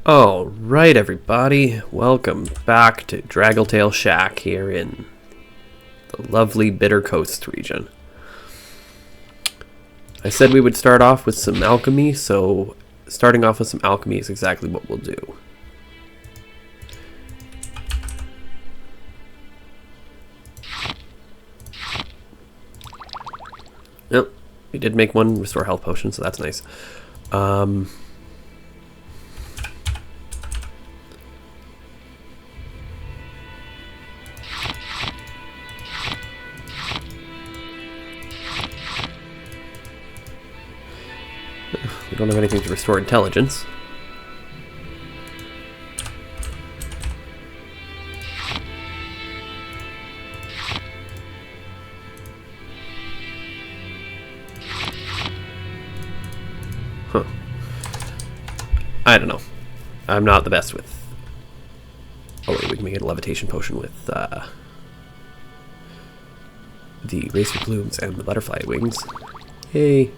Alright everybody, welcome back to Draggletail Shack here in the lovely Bitter Coast region. I said we would start off with some alchemy, so starting off with some alchemy is exactly what we'll do. Yep, we did make one restore health potion, so that's nice. We don't have anything to restore intelligence. Huh. I don't know. I'm not the best with... Oh wait, we can make a levitation potion with the racer plumes and the butterfly wings. Yay.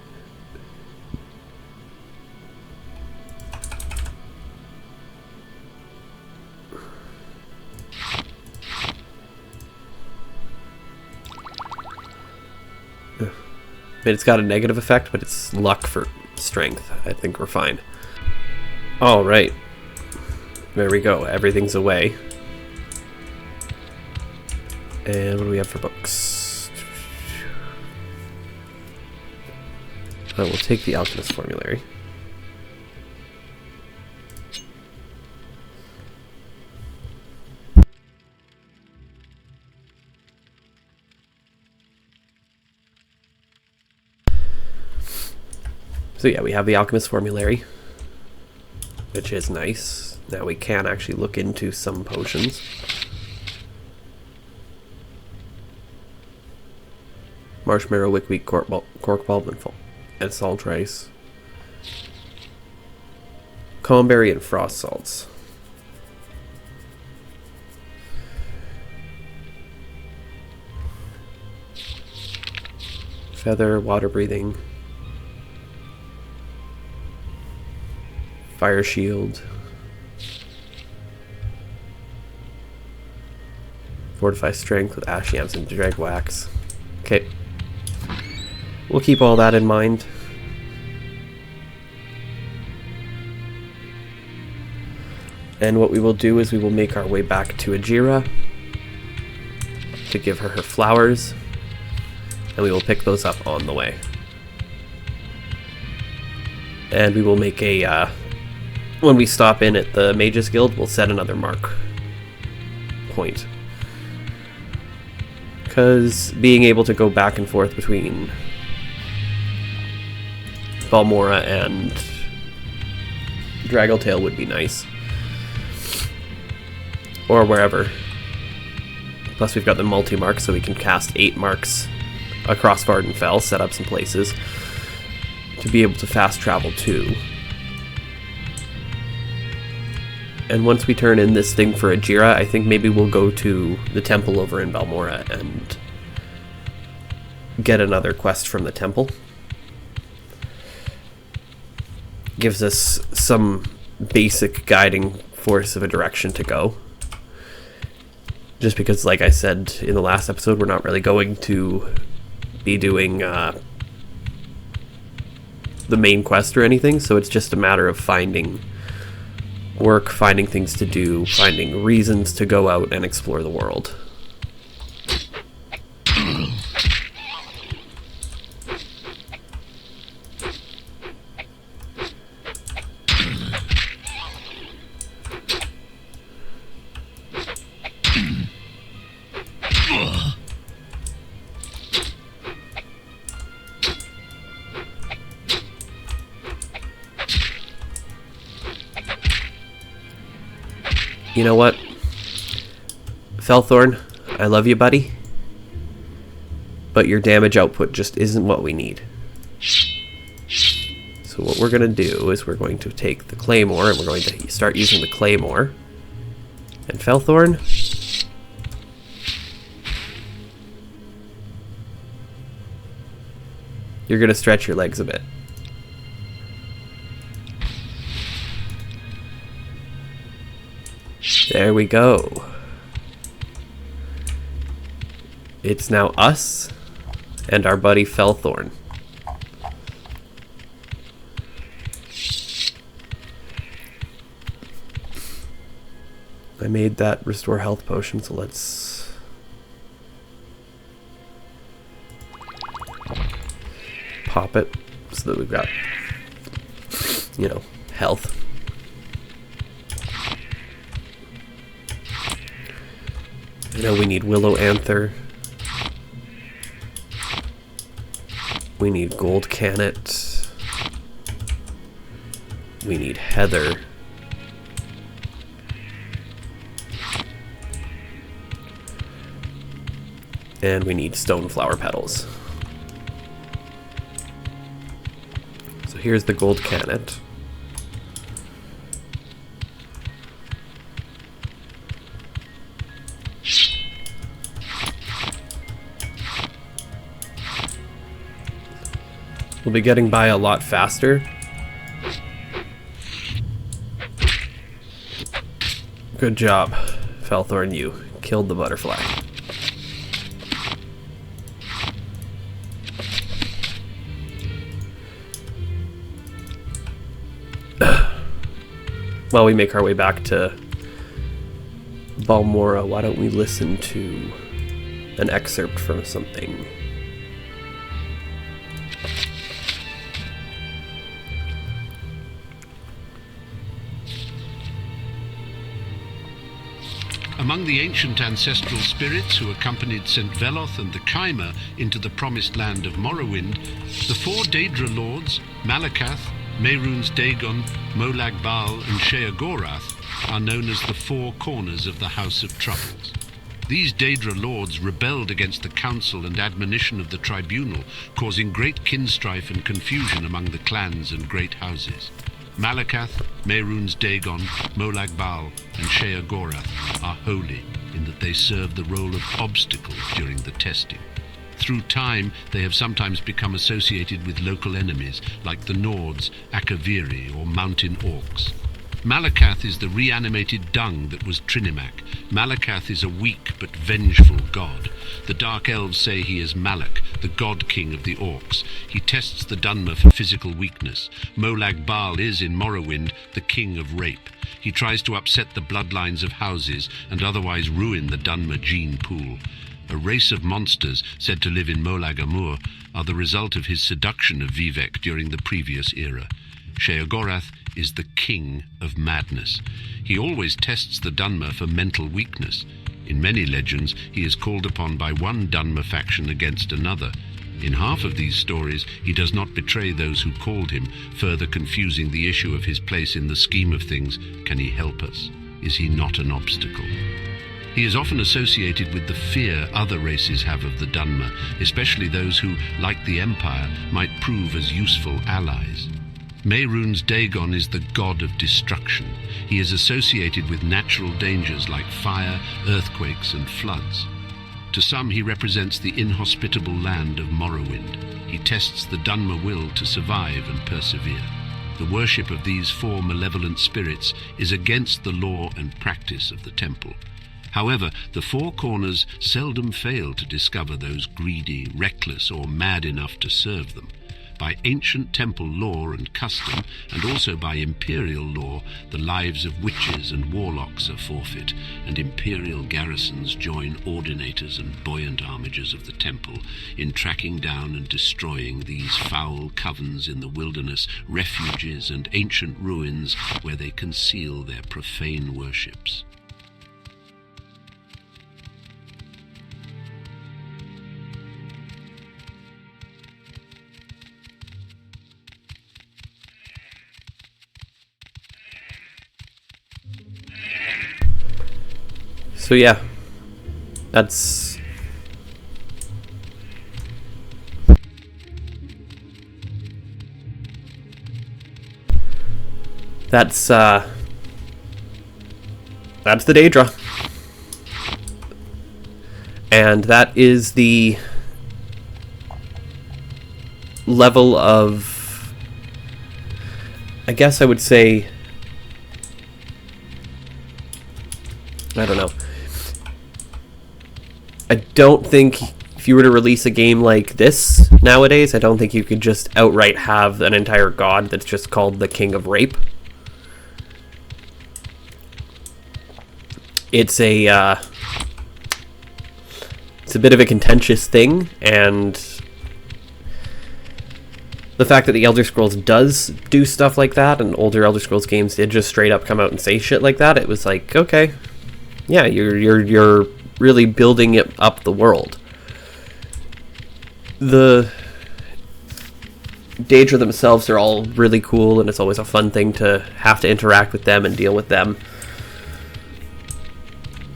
I mean, it's got a negative effect, but it's luck for strength. I think we're fine. Alright. There we go. Everything's away. And what do we have for books? I will take the Alchemist Formulary. So yeah, we have the Alchemist Formulary, which is nice. Now we can actually look into some potions. Marshmallow, Wickweed, Cork Bulb, and Salt Rice. Comberry and Frost Salts. Feather, Water Breathing. Fire Shield. Fortify Strength with Ash Yams and Drag Wax. Okay. We'll keep all that in mind. And what we will do is we will make our way back to Ajira to give her her flowers. And we will pick those up on the way. And we will make a... when we stop in at the Mages Guild, we'll set another mark point. Because being able to go back and forth between Balmora and Draggletail would be nice. Or wherever. Plus we've got the multi-mark, so we can cast 8 marks across Vardenfell, set up some places to be able to fast travel too. And once we turn in this thing for Ajira, I think maybe we'll go to the temple over in Balmora and get another quest from the temple. Gives us some basic guiding force of a direction to go. Just because, like I said in the last episode, we're not really going to be doing the main quest or anything, so it's just a matter of finding work, finding things to do, finding reasons to go out and explore the world. You know what? Felthorn, I love you, buddy. But your damage output just isn't what we need. So what we're going to do is we're going to take the Claymore and we're going to start using the Claymore. And Felthorn, you're going to stretch your legs a bit. There we go. It's now us and our buddy Felthorn. I made that restore health potion, so let's pop it so that we've got, you know, health. I know we need Willow Anther. We need Gold Cannet. We need Heather. And we need Stoneflower Petals. So here's the Gold Cannet. We'll be getting by a lot faster. Good job, Felthorn, you killed the butterfly. While we make our way back to Balmora, why don't we listen to an excerpt from something? Among the ancient ancestral spirits who accompanied St. Veloth and the Chimera into the promised land of Morrowind, the four Daedra lords, Malakath, Mehrunes Dagon, Molag Bal and Sheogorath, are known as the Four Corners of the House of Troubles. These Daedra lords rebelled against the council and admonition of the tribunal, causing great kinstrife and confusion among the clans and great houses. Malakath, Mehrunes Dagon, Molag Bal, and Sheogorath are holy in that they serve the role of obstacles during the testing. Through time, they have sometimes become associated with local enemies like the Nords, Akaviri, or mountain orcs. Malakath is the reanimated dung that was Trinimac. Malakath is a weak but vengeful god. The Dark Elves say he is Malak, the god king of the orcs. He tests the Dunmer for physical weakness. Molag Bal is, in Morrowind, the king of rape. He tries to upset the bloodlines of houses and otherwise ruin the Dunmer gene pool. A race of monsters said to live in Molag Amur are the result of his seduction of Vivek during the previous era. Sheogorath is the king of madness. He always tests the Dunmer for mental weakness. In many legends, he is called upon by one Dunmer faction against another. In half of these stories, he does not betray those who called him, further confusing the issue of his place in the scheme of things. Can he help us? Is he not an obstacle? He is often associated with the fear other races have of the Dunmer, especially those who, like the Empire, might prove as useful allies. Mehrunes Dagon is the god of destruction. He is associated with natural dangers like fire, earthquakes, and floods. To some, he represents the inhospitable land of Morrowind. He tests the Dunmer will to survive and persevere. The worship of these four malevolent spirits is against the law and practice of the temple. However, the Four Corners seldom fail to discover those greedy, reckless, or mad enough to serve them. By ancient temple law and custom, and also by imperial law, the lives of witches and warlocks are forfeit, and imperial garrisons join ordinators and buoyant armigers of the temple in tracking down and destroying these foul covens in the wilderness, refuges and ancient ruins where they conceal their profane worships. So yeah, that's the Daedra, and that is the level of, I guess I would say, I don't know. I don't think if you were to release a game like this nowadays, I don't think you could just outright have an entire god that's just called the King of Rape. It's a bit of a contentious thing, and the fact that the Elder Scrolls does do stuff like that, and older Elder Scrolls games did just straight up come out and say shit like that, it was like, okay, yeah, you're really building it up the world. The Daedra themselves are all really cool, and it's always a fun thing to have to interact with them and deal with them,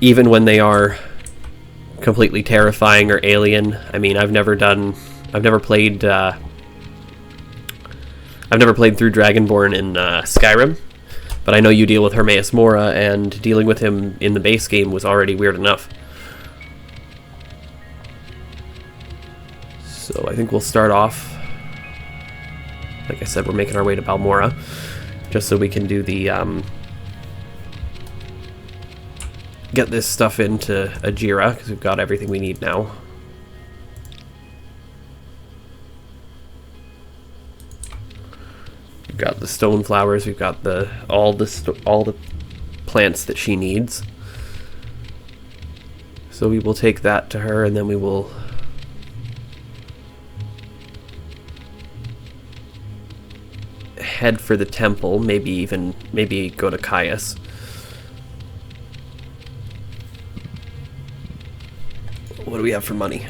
even when they are completely terrifying or alien. I mean, I've never played through Dragonborn in Skyrim, but I know you deal with Hermaeus Mora, and dealing with him in the base game was already weird enough. So I think we'll start off, like I said, we're making our way to Balmora, just so we can do the, get this stuff into Ajira, because we've got everything we need now. We've got the stone flowers, we've got all the plants that she needs. So we will take that to her, and then we will head for the temple, maybe go to Caius. What do we have for money?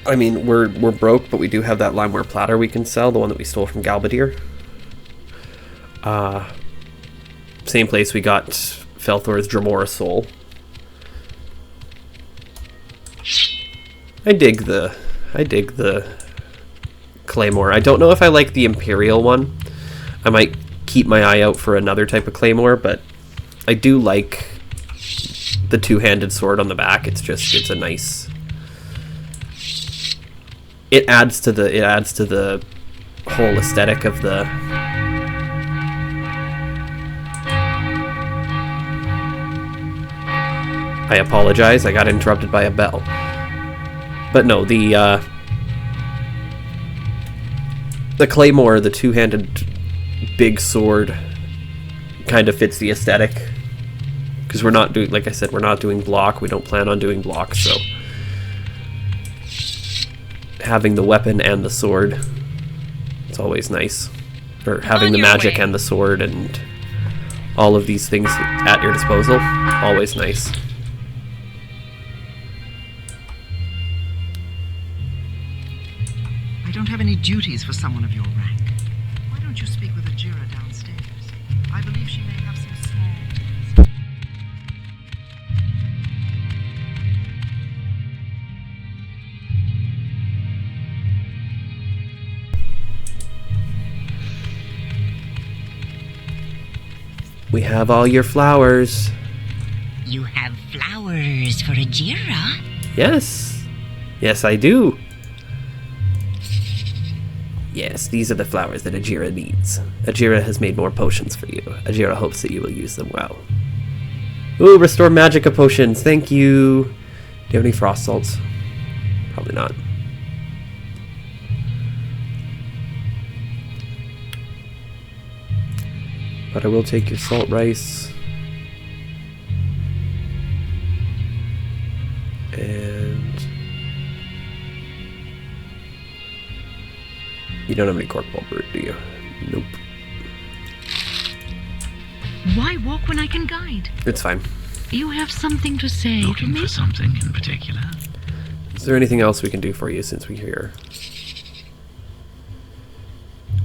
I mean, we're broke, but we do have that limeware platter we can sell, the one that we stole from Galbadir. Same place we got Felthor's Dremora Soul. I dig the Claymore. I don't know if I like the Imperial one. I might keep my eye out for another type of Claymore, but I do like the two-handed sword on the back. It's a nice. It adds to the whole aesthetic of the. I apologize. I got interrupted by a bell. But no, the Claymore, the two-handed big sword, kind of fits the aesthetic. Because we're not doing, like I said, we're not doing block. We don't plan on doing block, so having the weapon and the sword, it's always nice. Or having the magic and the sword and all of these things at your disposal, always nice. I don't have any duties for someone of your rank. Why don't you speak with Ajira downstairs? I believe she may have some small... We have all your flowers. You have flowers for Ajira? Yes. Yes, I do. Yes, these are the flowers that Ajira needs. Ajira has made more potions for you. Ajira hopes that you will use them well. Ooh, restore magica potions. Thank you. Do you have any frost salts? Probably not. But I will take your salt rice. And you don't have any cork ball brute, do you? Nope. Why walk when I can guide? It's fine. You have something to say to Looking me? for something in particular? Is there anything else we can do for you since we're here?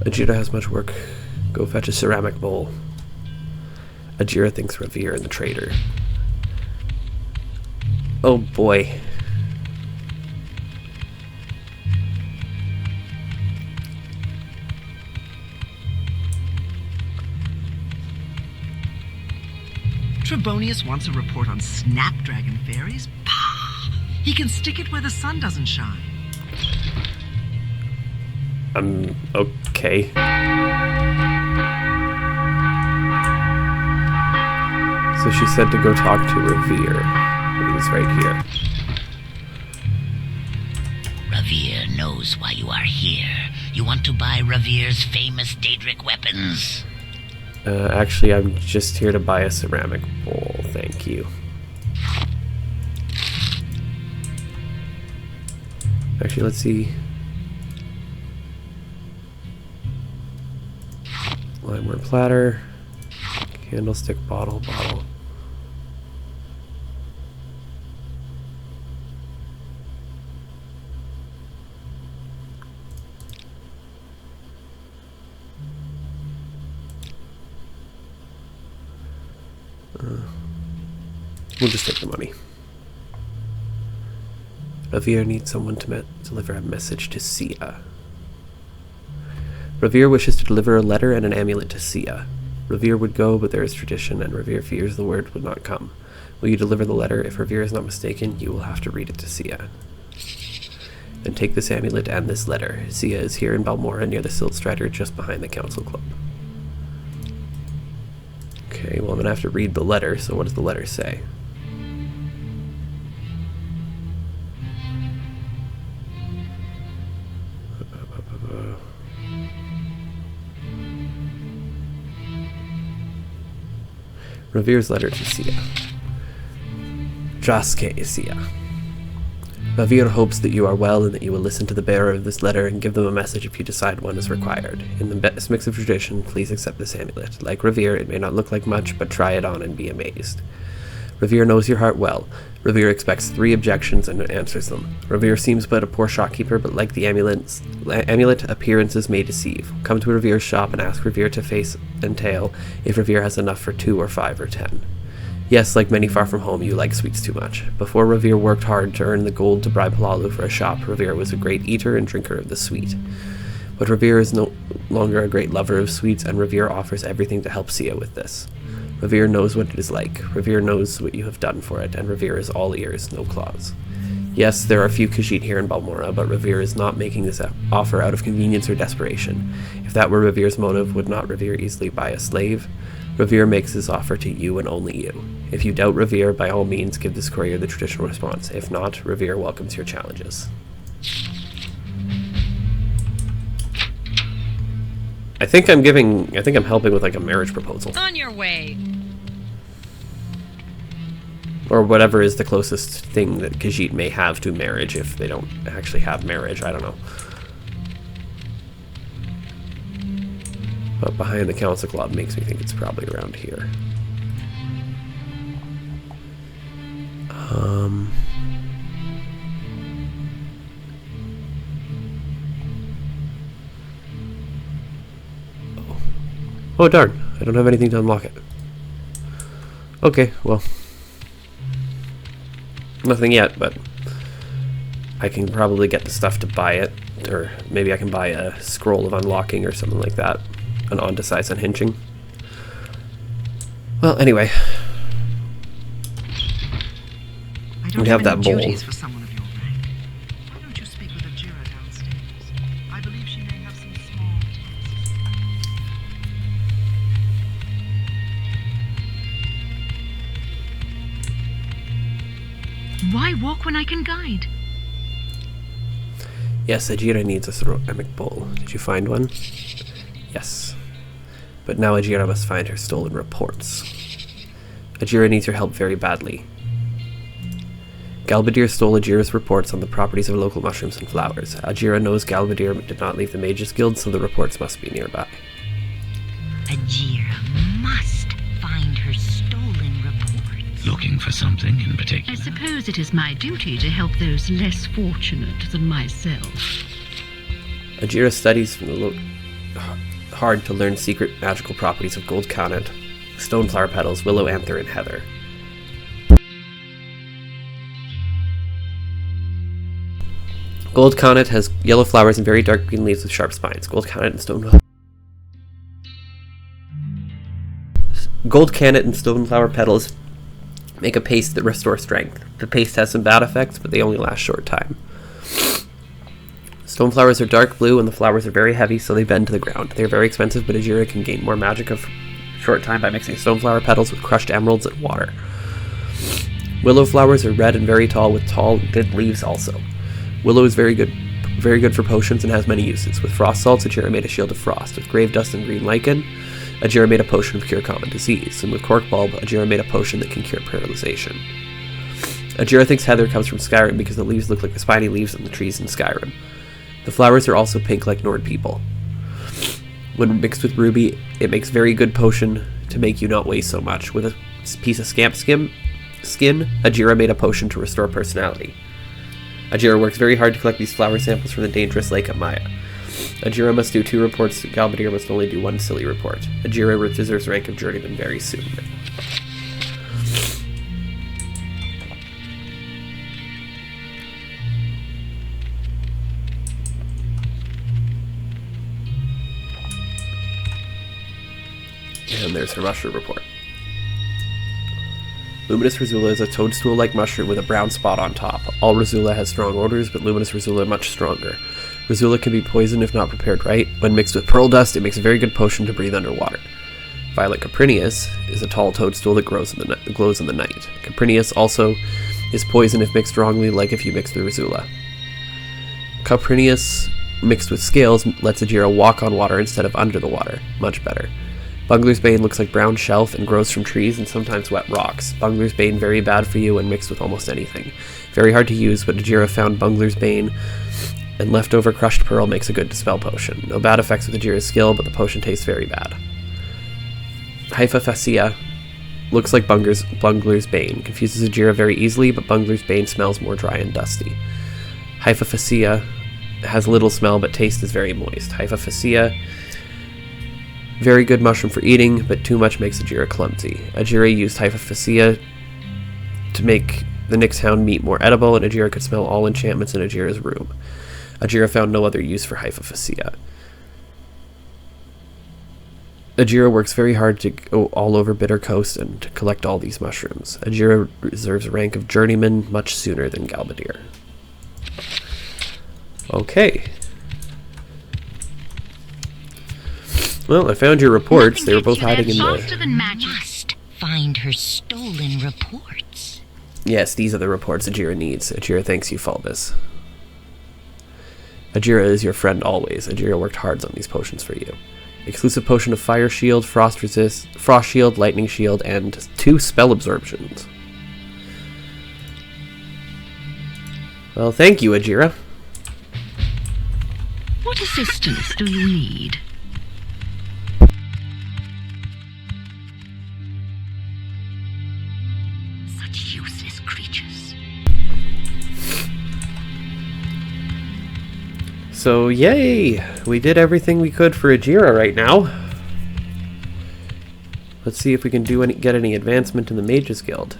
Ajira has much work. Go fetch a ceramic bowl. Ajira thinks Revere and the traitor. Oh boy. Trebonius wants a report on snapdragon fairies? Pah! He can stick it where the sun doesn't shine. Okay. So she said to go talk to Revere. He's right here. Revere knows why you are here. You want to buy Revere's famous Daedric weapons? Actually, I'm just here to buy a ceramic bowl. Thank you. Actually, let's see. Limeware platter. Candlestick, bottle. We'll just take the money. Revere needs someone to deliver a message to Sia. Revere wishes to deliver a letter and an amulet to Sia. Revere would go, but there is tradition, and Revere fears the word would not come. Will you deliver the letter? If Revere is not mistaken, you will have to read it to Sia. Then take this amulet and this letter. Sia is here in Balmora near the Silt Strider, just behind the Council Club. Okay, well I'm gonna have to read the letter, so what does the letter say? Revere's letter to Sia. Draske Sia. Revere hopes that you are well and that you will listen to the bearer of this letter and give them a message if you decide one is required. In the best mix of tradition, please accept this amulet. Like Revere, it may not look like much, but try it on and be amazed. Revere knows your heart well. Revere expects 3 objections and answers them. Revere seems but a poor shopkeeper, but like the amulet, appearances may deceive. Come to Revere's shop and ask Revere to face and tail if Revere has enough for 2 or 5 or 10. Yes, like many far from home, you like sweets too much. Before Revere worked hard to earn the gold to bribe Palalu for a shop, Revere was a great eater and drinker of the sweet. But Revere is no longer a great lover of sweets, and Revere offers everything to help Sia with this. Revere knows what it is like. Revere knows what you have done for it, and Revere is all ears, no claws. Yes, there are few Khajiit here in Balmora, but Revere is not making this offer out of convenience or desperation. If that were Revere's motive, would not Revere easily buy a slave? Revere makes his offer to you and only you. If you doubt Revere, by all means give this courier the traditional response. If not, Revere welcomes your challenges. I think I'm helping with like a marriage proposal. On your way. Or whatever is the closest thing that Khajiit may have to marriage if they don't actually have marriage, I don't know. But behind the Council Club makes me think it's probably around here. Oh darn, I don't have anything to unlock it. Okay, well. Nothing yet, but I can probably get the stuff to buy it. Or maybe I can buy a scroll of unlocking or something like that. An on-to-size unhinging. Well, anyway. We have that bowl. Duties for someone of your rank. Why don't you speak with Ajira downstairs? I believe she may have some small tasks. Why walk when I can guide? Yes, Ajira needs a ceramic bowl. Did you find one? Yes. But now Ajira must find her stolen reports. Ajira needs your help very badly. Galbadir stole Ajira's reports on the properties of local mushrooms and flowers. Ajira knows Galbadir did not leave the Mages Guild, so the reports must be nearby. Ajira must find her stolen reports. Looking for something in particular? I suppose it is my duty to help those less fortunate than myself. Ajira studies from the hard to learn secret magical properties of gold connet, stoneflower petals, willow anther, and heather. Gold connet has yellow flowers and very dark green leaves with sharp spines. Gold connet and stoneflower petals make a paste that restores strength. The paste has some bad effects, but they only last short time. Stoneflowers are dark blue and the flowers are very heavy, so they bend to the ground. They are very expensive, but Ajira can gain more magic short time by mixing stoneflower petals with crushed emeralds and water. Willow flowers are red and very tall with tall, good leaves also. Willow is very good for potions and has many uses. With frost salts, Ajira made a shield of frost. With grave dust and green lichen, Ajira made a potion of cure common disease. And with cork bulb, Ajira made a potion that can cure paralyzation. Ajira thinks heather comes from Skyrim because the leaves look like the spiny leaves on the trees in Skyrim. The flowers are also pink like Nord people. When mixed with ruby, it makes very good potion to make you not waste so much. With a piece of scamp skin, Ajira made a potion to restore personality. Ajira works very hard to collect these flower samples from the dangerous lake of Maya. Ajira must do 2 reports, Galbadir must only do 1 silly report. Ajira deserves rank of journeyman very soon. And there's her mushroom report. Luminous Razula is a toadstool-like mushroom with a brown spot on top. All Razula has strong odors, but Luminous Razula much stronger. Razula can be poisoned if not prepared right. When mixed with pearl dust, it makes a very good potion to breathe underwater. Violet Caprinius is a tall toadstool that glows in the night. Caprinius also is poison if mixed strongly, like if you mix the Razula. Caprinius mixed with scales lets Ajira walk on water instead of under the water. Much better. Bungler's Bane looks like brown shelf and grows from trees and sometimes wet rocks. Bungler's Bane very bad for you when mixed with almost anything. Very hard to use, but Ajira found Bungler's Bane and leftover crushed pearl makes a good dispel potion. No bad effects with Ajira's skill, but the potion tastes very bad. Haifa Fascia looks like Bungler's Bane. Confuses Ajira very easily, but Bungler's Bane smells more dry and dusty. Haifa Fascia has little smell, but taste is very moist. Haifa Fascia, very good mushroom for eating, but too much makes Ajira clumsy. Ajira used Haifa Fascia to make the Nyx Hound meat more edible, and Ajira could smell all enchantments in Ajira's room. Ajira found no other use for Haifa Fascia. Ajira works very hard to go all over Bitter Coast and to collect all these mushrooms. Ajira deserves a rank of journeyman much sooner than Galbadir. Okay. Well, I found your reports. Nothing they were gets both you hiding in there the... faster than magic. Must find her stolen reports. Yes, these are the reports Ajira needs. Ajira thanks you, Fulbus. Ajira is your friend always. Ajira worked hard on these potions for you. Exclusive potion of Fire Shield, Frost Resist, Frost Shield, Lightning Shield, and 2 spell absorptions. Well, thank you, Ajira. What assistance do you need? Such useless creatures. So, yay! We did everything we could for Ajira right now. Let's see if we can get any advancement in the Mages Guild.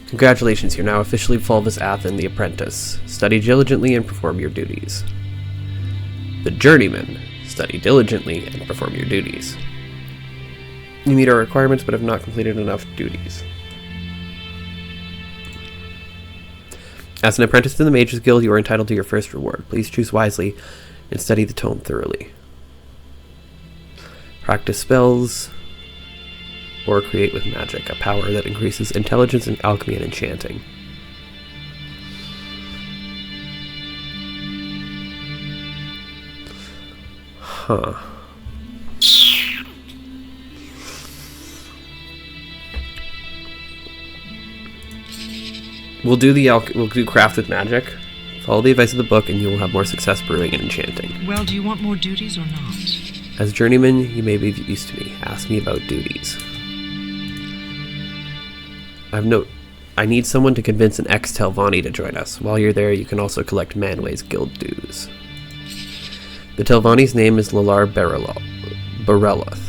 Congratulations, you're now officially Fulvus Athen, the Apprentice. Study diligently and perform your duties. The Journeyman. Study diligently and perform your duties. You meet our requirements but have not completed enough duties. As an apprentice in the Mages Guild, you are entitled to your first reward. Please choose wisely and study the tome thoroughly. Practice spells or create with magic, a power that increases intelligence in alchemy and enchanting. Huh. We'll do craft with magic. Follow the advice of the book and you will have more success brewing and enchanting. Well, do you want more duties or not? As journeyman, you may be of use to me. Ask me about duties. I need someone to convince an ex-Telvanni to join us. While you're there, you can also collect Manway's guild dues. The Telvanni's name is Lalar Bareloth.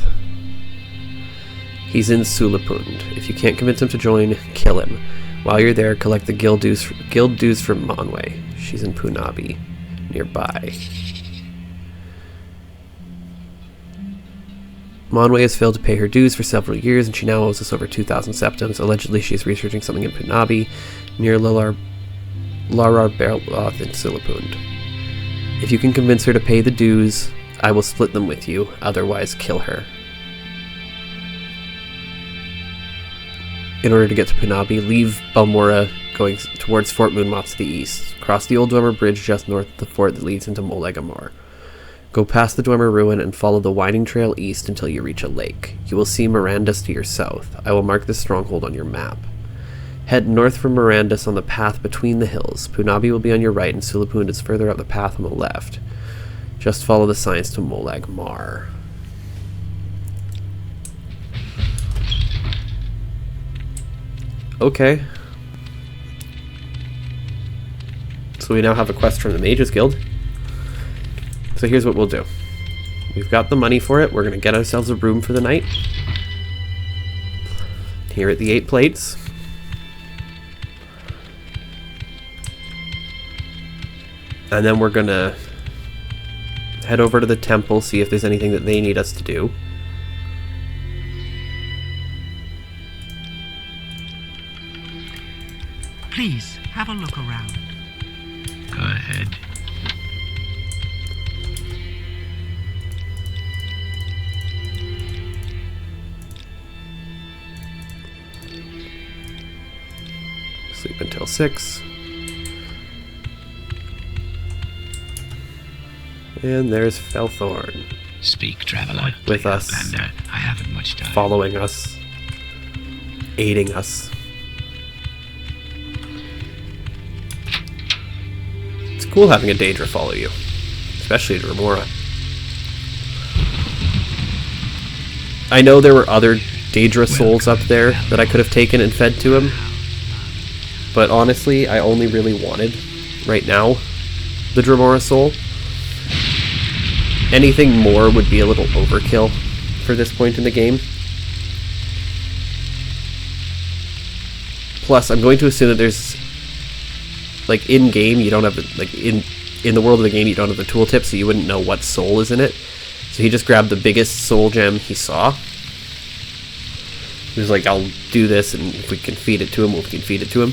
He's in Sulapund. If you can't convince him to join, kill him. While you're there, collect the guild dues from Manway. She's in Punabi, nearby. Manway has failed to pay her dues for several years, and she now owes us over 2,000 septums. Allegedly, she is researching something in Punabi, near Larar Bareloth in Sulapund. If you can convince her to pay the dues, I will split them with you. Otherwise, kill her. In order to get to Punabi, leave Balmora going towards Fort Moonmoth to the east. Cross the old Dwemer Bridge just north of the fort that leads into Molag Amar. Go past the Dwemer Ruin and follow the winding trail east until you reach a lake. You will see Mirandus to your south. I will mark this stronghold on your map. Head north from Mirandus on the path between the hills. Punabi will be on your right and Sulapund is further up the path on the left. Just follow the signs to Molag Mar. Okay. So we now have a quest from the Mages Guild. So here's what we'll do. We've got the money for it. We're going to get ourselves a room for the night. Here at the 8 Plates. And then we're going to head over to the temple, see if there's anything that they need us to do. Please, have a look around. Go ahead. Sleep until 6. And there's Felthorn. Speak, traveler. With us. Outlander. I haven't much time. Following us. Aiding us. It's cool having a Daedra follow you. Especially to Remora. I know there were other Daedra souls up there that I could have taken and fed to him. But honestly, I only really wanted, right now, the Dremora soul. Anything more would be a little overkill for this point in the game. Plus, I'm going to assume that there's, like, in-game, you don't have, like, in the world of the game, you don't have the tooltip, so you wouldn't know what soul is in it. So he just grabbed the biggest soul gem he saw. He was like, I'll do this, and if we can feed it to him, we can feed it to him.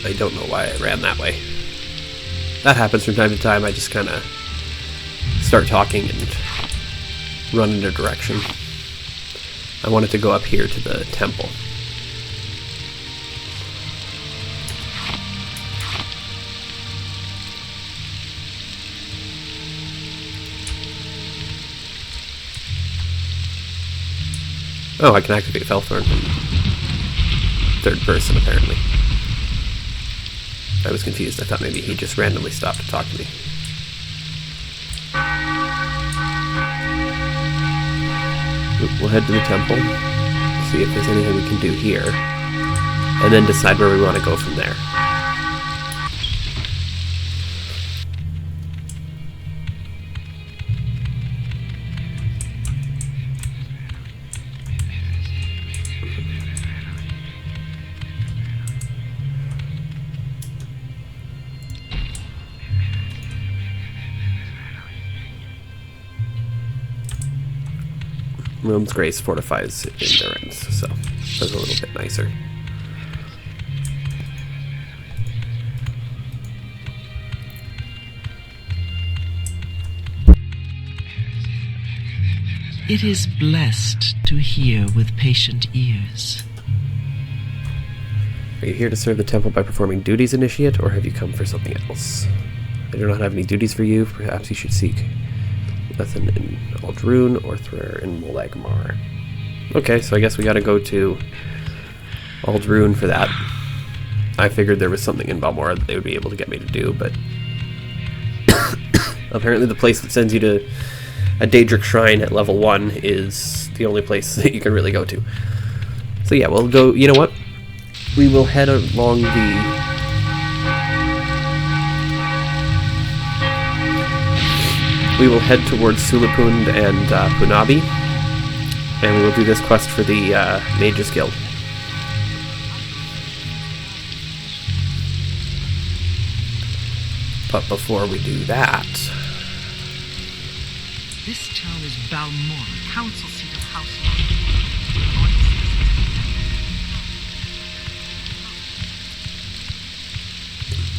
I don't know why I ran that way. That happens from time to time. I just kind of start talking and run in a direction. I wanted to go up here to the temple. Oh, I can activate Felthorn in third person, apparently. I was confused. I thought maybe he just randomly stopped to talk to me. We'll head to the temple, see if there's anything we can do here, and then decide where we want to go from there. Rome's Grace fortifies endurance, so that's a little bit nicer. It is blessed to hear with patient ears. Are you here to serve the temple by performing duties, Initiate, or have you come for something else? I do not have any duties for you. Perhaps you should seek Lethan in Aldrune or Threr in Molag Mar. Okay, so I guess we gotta go to Aldrune for that. I figured there was something in Balmora that they would be able to get me to do, but apparently the place that sends you to a Daedric Shrine at level 1 is the only place that you can really go to. So yeah, we'll go, you know what? We will head along the... We will head towards Sulapund and Punabi, and we will do this quest for the Mages Guild. But before we do that... This town is Balmora, council seat of House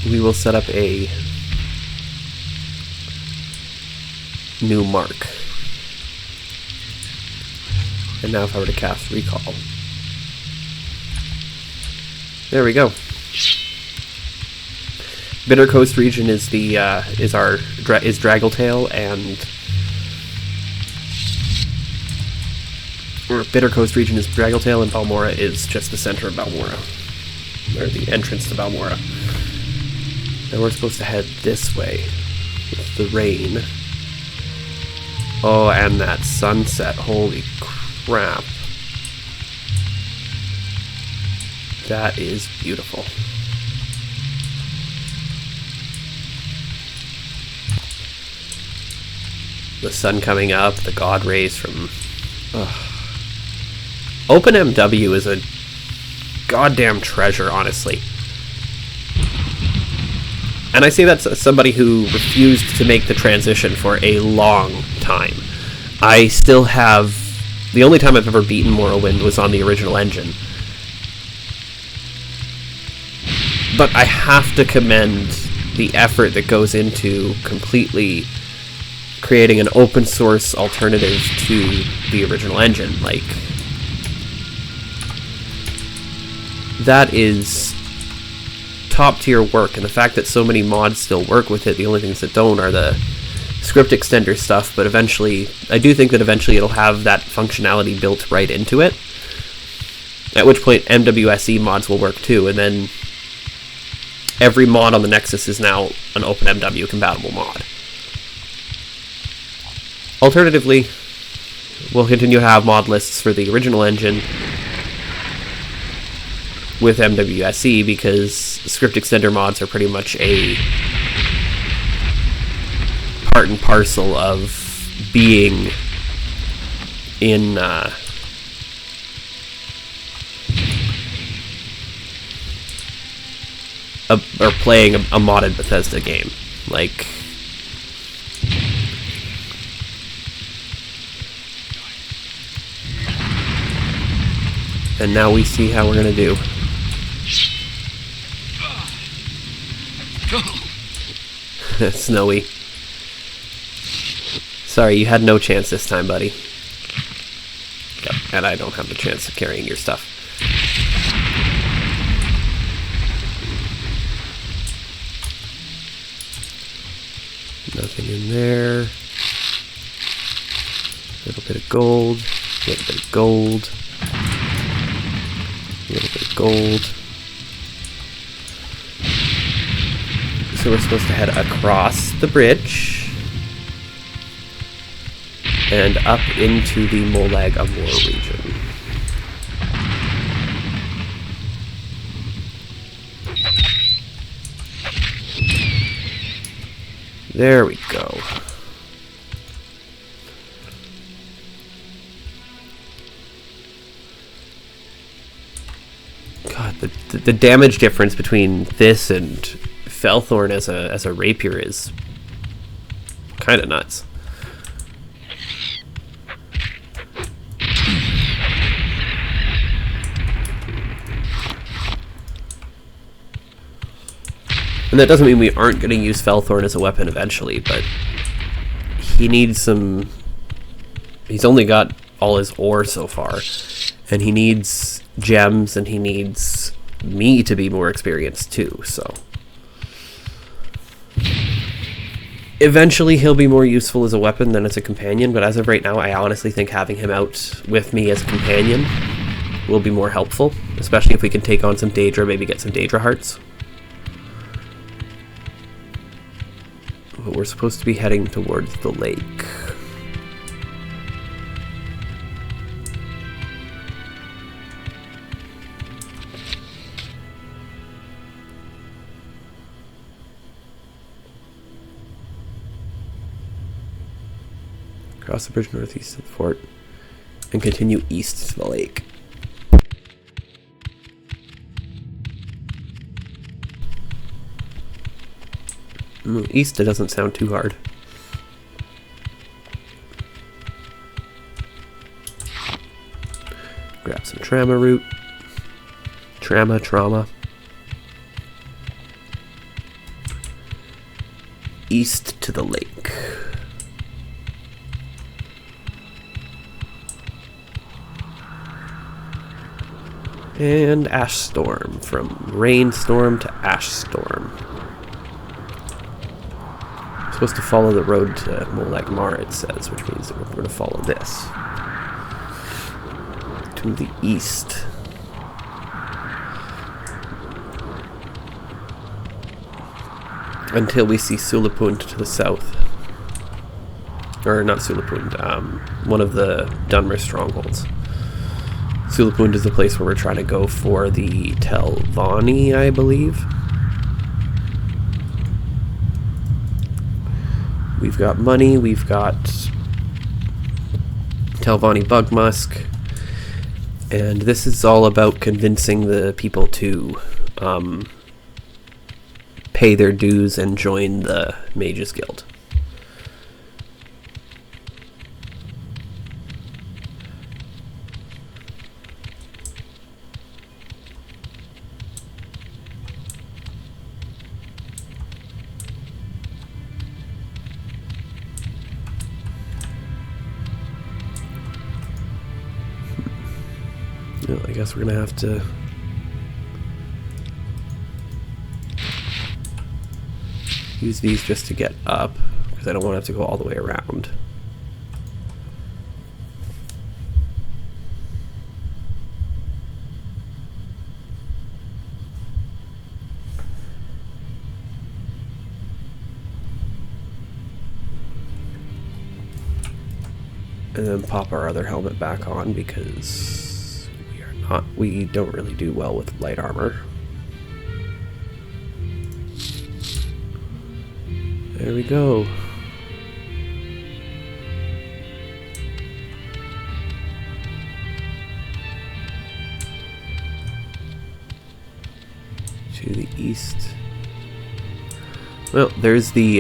we will set up a new mark. And now if I were to cast Recall. There we go. Bitter Coast region is the is Draggletail, and Bitter Coast region is Draggletail, and Balmora is just the center of Balmora, or the entrance to Balmora. Now we're supposed to head this way with the rain. Oh, and that sunset! Holy crap! That is beautiful. The sun coming up, the god rays from... OpenMW is a goddamn treasure, honestly. And I say that's somebody who refused to make the transition for a long time. I still have... The only time I've ever beaten Morrowind was on the original engine. But I have to commend the effort that goes into completely creating an open source alternative to the original engine. Like, that is top tier work, and the fact that so many mods still work with it, the only things that don't are the script extender stuff, but eventually, I do think that eventually it'll have that functionality built right into it, at which point MWSE mods will work too, and then every mod on the Nexus is now an OpenMW compatible mod. Alternatively, we'll continue to have mod lists for the original engine with MWSE, because script extender mods are pretty much a part and parcel of being in or playing a modded Bethesda game. Like, and now we see how we're gonna do. Snowy. Sorry, you had no chance this time, buddy. Yep, and I don't have the chance of carrying your stuff. Nothing in there. A little bit of gold. A little bit of gold. A little bit of gold. So we're supposed to head across the bridge and up into the Molag Amur region. There we go. God, the damage difference between this and Felthorn as a rapier is kind of nuts. And that doesn't mean we aren't going to use Felthorn as a weapon eventually, but he needs some... He's only got all his ore so far, and he needs gems, and he needs me to be more experienced too, so... Eventually he'll be more useful as a weapon than as a companion, but as of right now I honestly think having him out with me as a companion will be more helpful, especially if we can take on some Daedra, maybe get some Daedra hearts. But we're supposed to be heading towards the lake. Cross the bridge northeast of the fort and continue east to the lake. East, it doesn't sound too hard. Grab some trauma root. Trauma. East to the lake. And Ash Storm, from Rainstorm to Ash Storm. We're supposed to follow the road to Molag Mar, it says, which means that we're going to follow this. To the east. Until we see Sulapund to the south. Or not Sulapund, one of the Dunmer strongholds. Sulapund is the place where we're trying to go for the Telvanni, I believe. We've got money, we've got Telvanni Bugmusk, and this is all about convincing the people to pay their dues and join the Mages Guild. Well, I guess we're gonna have to use these just to get up, because I don't want to have to go all the way around. And then pop our other helmet back on, because we don't really do well with light armor. There we go. To the east. Well, there's the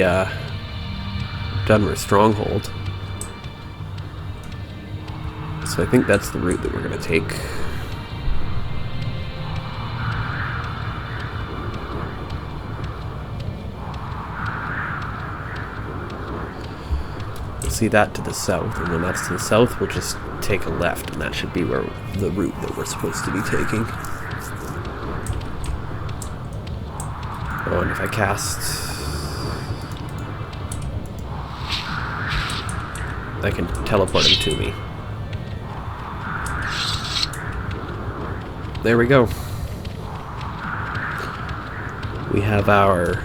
Dunmer stronghold. So I think that's the route that we're going to take. See that to the south, and when that's to the south, we'll just take a left, and that should be where the route that we're supposed to be taking. Oh, and if I cast, I can teleport him to me. There we go. We have our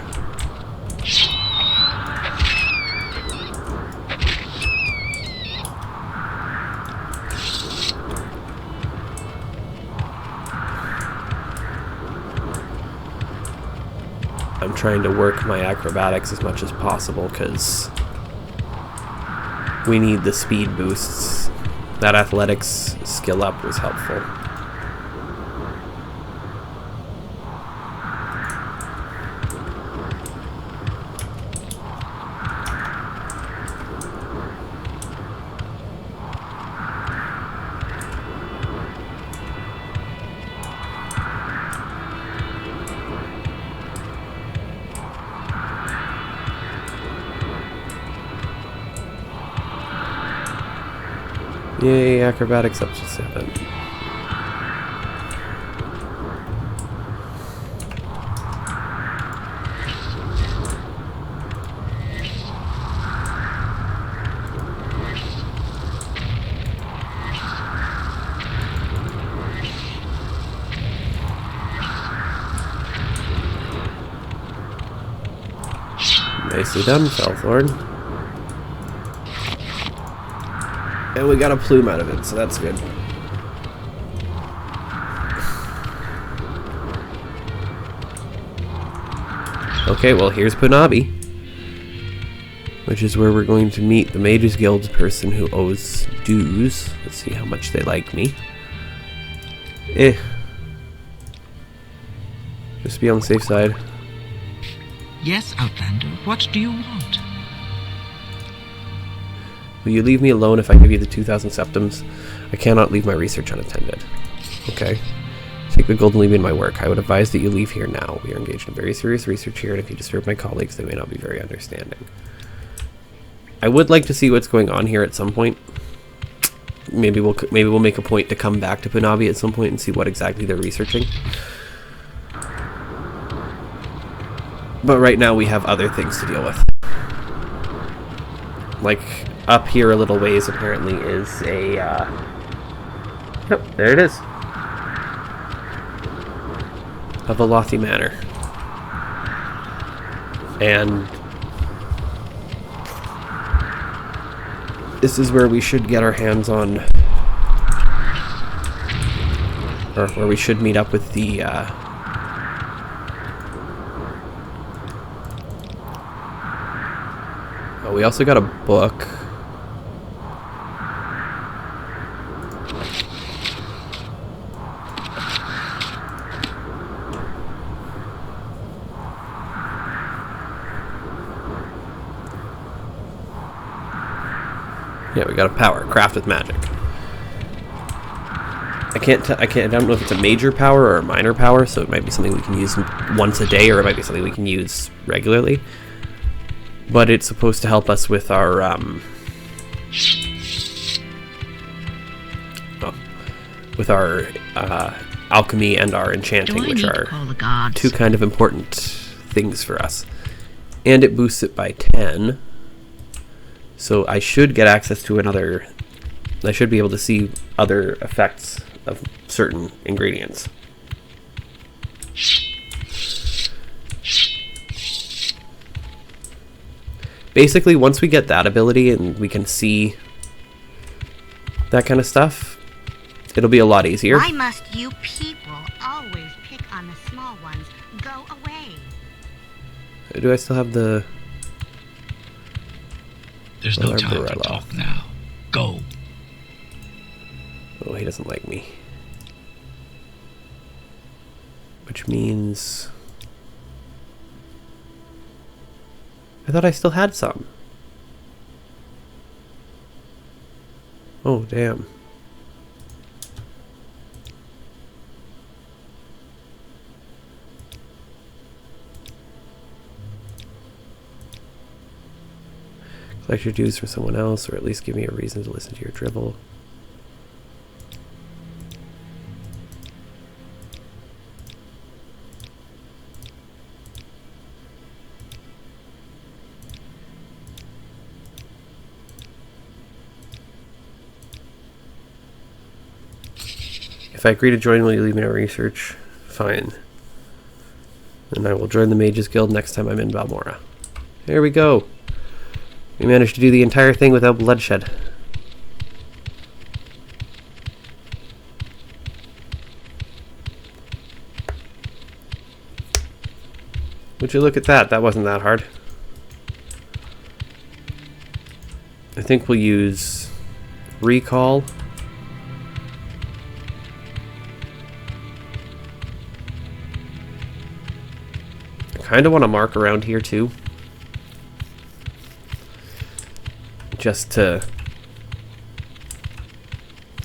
I'm trying to work my acrobatics as much as possible because we need the speed boosts. That athletics skill up was helpful. Yay, acrobatics up to 7. Nicely done, Felthorn. And we got a plume out of it, so that's good. Okay, well here's Punabi, which is where we're going to meet the Mages Guild person who owes dues. Let's see how much they like me. Just be on the safe side. Yes, Outlander, what do you want? Will you leave me alone if I give you the 2,000 septums? I cannot leave my research unattended. Okay. Take the gold and leave me in my work. I would advise that you leave here now. We are engaged in very serious research here, and if you disturb my colleagues, they may not be very understanding. I would like to see what's going on here at some point. maybe we'll make a point to come back to Punabi at some point and see what exactly they're researching. But right now we have other things to deal with. Like, up here a little ways apparently is a... Yep, there it is. A Velothi Manor. And... this is where we should get our hands on... or where we should meet up with the... oh, we also got a book. Yeah, we got a power, craft with magic. I don't know if it's a major power or a minor power, so it might be something we can use once a day, or it might be something we can use regularly. But it's supposed to help us with our, alchemy and our enchanting, which are two kind of important things for us. And it boosts it by 10. So I should get access to another... I should be able to see other effects of certain ingredients. Basically, once we get that ability and we can see that kind of stuff, it'll be a lot easier. Why must you people always pick on the small ones? Go away. Do I still have the... There's no time for talk now. Go. Oh, he doesn't like me. Which means... I thought I still had some. Oh, damn. Collect your dues from someone else, or at least give me a reason to listen to your drivel. If I agree to join, will you leave me no research? Fine. And I will join the Mages Guild next time I'm in Balmora. There we go. We managed to do the entire thing without bloodshed. Would you look at that? That wasn't that hard. I think we'll use recall. I kind of want to mark around here too. Just to...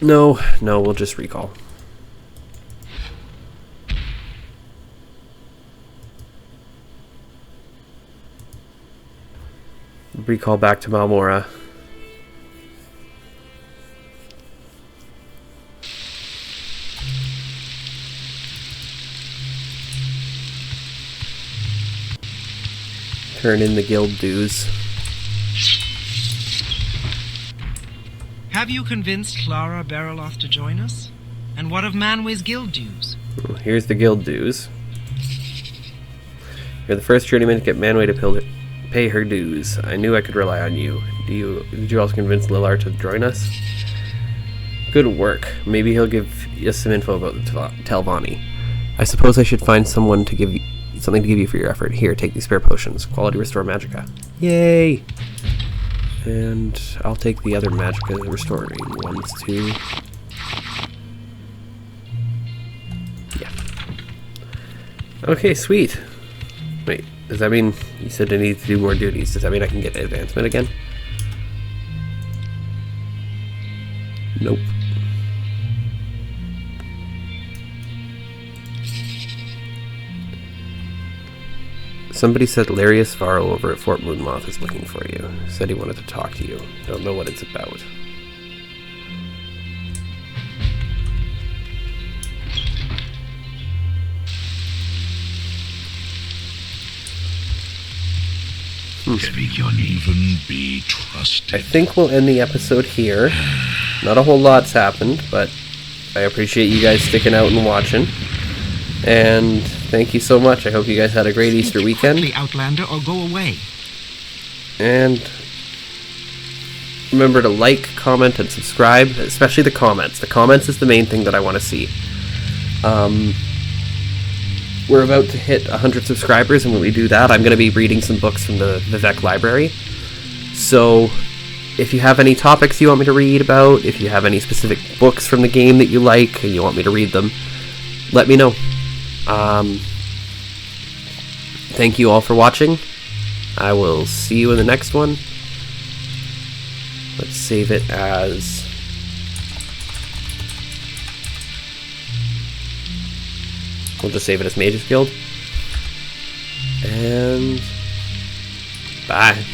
No, we'll just recall. Recall back to Balmora. Turn in the guild dues. Have you convinced Clara Bariloth to join us? And what of Manway's guild dues? Well, here's the guild dues. You're the first journeyman to get Manway to pay her dues. I knew I could rely on you. Did you also convince Lilar to join us? Good work. Maybe he'll give us some info about the Telvanni. I suppose I should find someone to give you something to give you for your effort. Here, take these spare potions. Quality Restore Magicka. Yay! And I'll take the other Magicka restoring ones too. Yeah. Okay, sweet. Wait, does that mean you said I need to do more duties? Does that mean I can get advancement again? Nope. Somebody said Larius Varro over at Fort Moonmoth is looking for you. Said he wanted to talk to you. Don't know what it's about. Speak your name. Even be trusted. I think we'll end the episode here. Not a whole lot's happened, but I appreciate you guys sticking out and watching. And thank you so much. I hope you guys had a great Easter weekend. Quickly, Outlander, or go away. And remember to like, comment, and subscribe, especially the comments. The comments is the main thing that I want to see. We're about to hit 100 subscribers, and when we do that, I'm going to be reading some books from the Vivek library. So, if you have any topics you want me to read about, if you have any specific books from the game that you like and you want me to read them, let me know. Thank you all for watching. I will see you in the next one. Let's save it as... We'll just save it as Mage's Guild. And... bye.